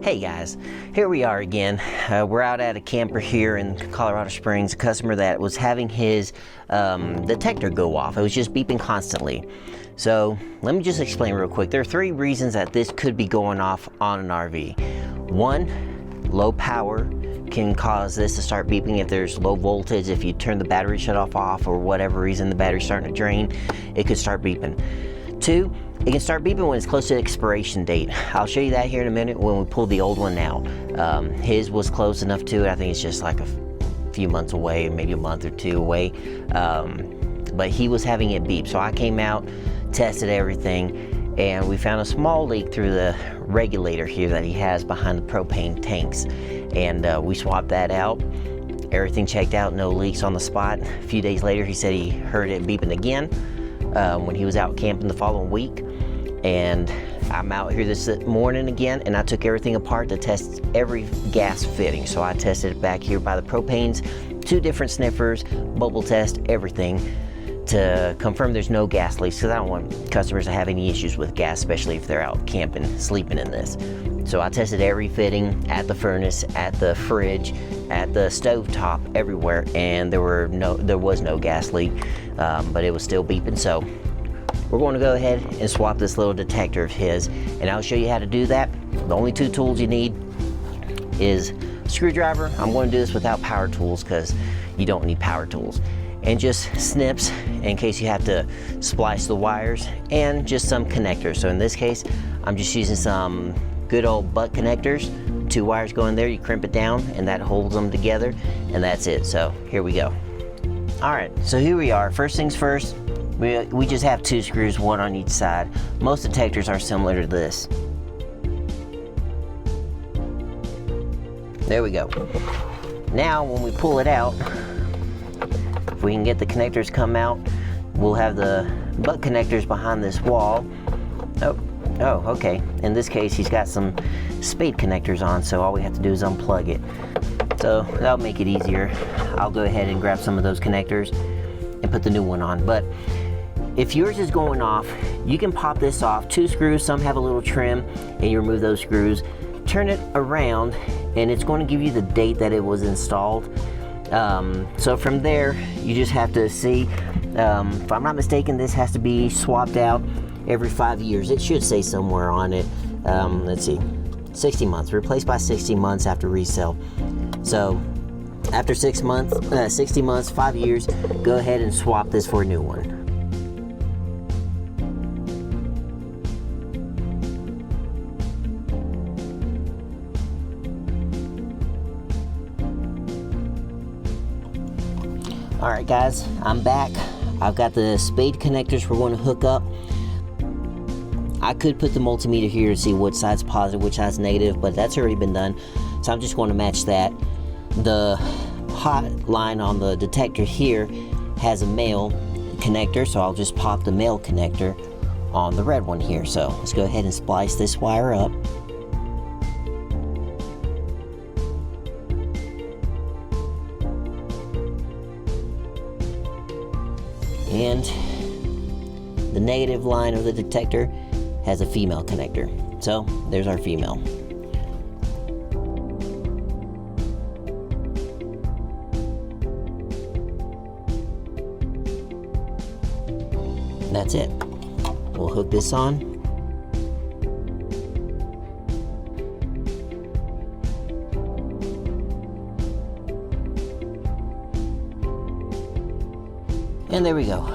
Hey guys, here we are again. We're out at a camper here in Colorado Springs. A customer that was having his detector go off. It was just beeping constantly. So let me just explain real quick. There are 3 reasons that this could be going off on an RV. 1, low power can cause this to start beeping. If there's low voltage, if you turn the battery shut off or whatever reason the battery's starting to drain, it could start beeping. 2, it can start beeping when it's close to the expiration date. I'll show you that here in a minute when we pull the old one out. His was close enough to it. I think it's just like a few months away, maybe a month or 2 away. But he was having it beep. So I came out, tested everything, and we found a small leak through the regulator here that he has behind the propane tanks. And we swapped that out. Everything checked out, no leaks on the spot. A few days later, he said he heard it beeping again when he was out camping the following week. And I'm out here this morning again, and I took everything apart to test every gas fitting. So I tested it back here by the propanes, 2 different sniffers, bubble test, everything to confirm there's no gas leaks, because I don't want customers to have any issues with gas, especially if they're out camping, sleeping in this. So I tested every fitting at the furnace, at the fridge, at the stove top, everywhere, and there was no gas leak, but it was still beeping. So we're going to go ahead and swap this little detector of his, and I'll show you how to do that. The only 2 tools you need is a screwdriver. I'm going to do this without power tools because you don't need power tools, and just snips in case you have to splice the wires, and just some connectors. So in this case, I'm just using some good old butt connectors. 2 wires go in there, you crimp it down, and that holds them together, and that's it. So here we go. All right, so here we are. First things first, we just have 2 screws, 1 on each side. Most detectors are similar to this. There we go. Now when we pull it out, if we can get the connectors come out, we'll have the butt connectors behind this wall. Oh, okay. In this case, he's got some Spade connectors on, so all we have to do is unplug it. So that'll make it easier. I'll go ahead and grab some of those connectors and put the new one on. But if yours is going off, you can pop this off. 2 screws, some have a little trim, and you remove those screws. Turn it around, and it's going to give you the date that it was installed. So from there, you just have to see, if I'm not mistaken, this has to be swapped out every 5 years. It should say somewhere on it. Let's see, 60 months, replaced by 60 months after resale. So after 60 months, 5 years, go ahead and swap this for a new one. All right guys, I'm back. I've got the Spade connectors we're going to hook up. I could put the multimeter here to see which side's positive, which side's negative, but that's already been done. So I'm just going to match that. The hot line on the detector here has a male connector, so I'll just pop the male connector on the red one here. So let's go ahead and splice this wire up. And the negative line of the detector has a female connector. So there's our female. That's it. We'll hook this on. And there we go.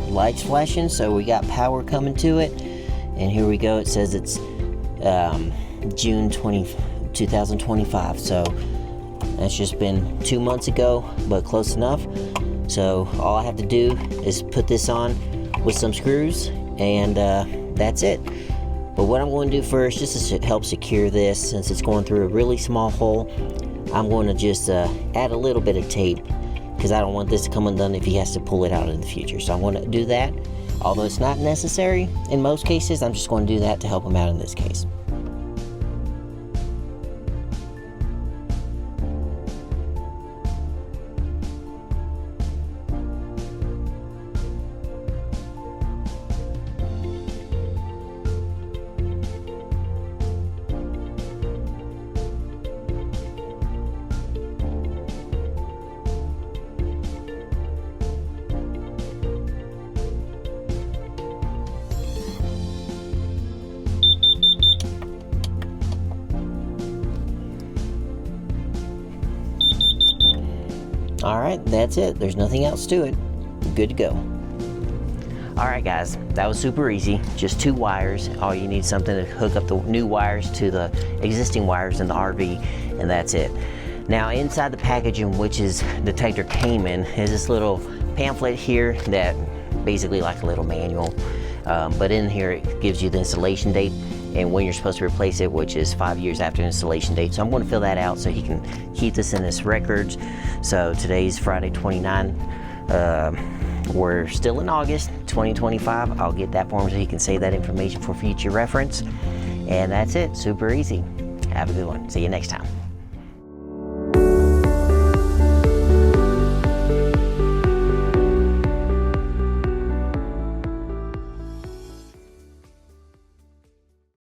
Lights flashing, so we got power coming to it. And here we go. It says it's June 2025. So that's just been 2 months ago, but close enough. So all I have to do is put this on with some screws, and that's it. But what I'm going to do first, just to help secure this, since it's going through a really small hole, I'm going to just add a little bit of tape, because I don't want this to come undone if he has to pull it out in the future. So I'm going to do that. Although it's not necessary in most cases, I'm just going to do that to help him out in this case. All right, that's it. There's nothing else to it. Good to go. All right, guys, that was super easy. Just 2 wires. All you need is something to hook up the new wires to the existing wires in the RV, and that's it. Now, inside the packaging, which is Detector came in, is this little pamphlet here that basically like a little manual. But in here, it gives you the installation date and when you're supposed to replace it, which is 5 years after installation date. So I'm going to fill that out so he can keep this in his records. So today's Friday 29. We're still in August 2025. I'll get that for him so he can save that information for future reference. And that's it. Super easy. Have a good one. See you next time.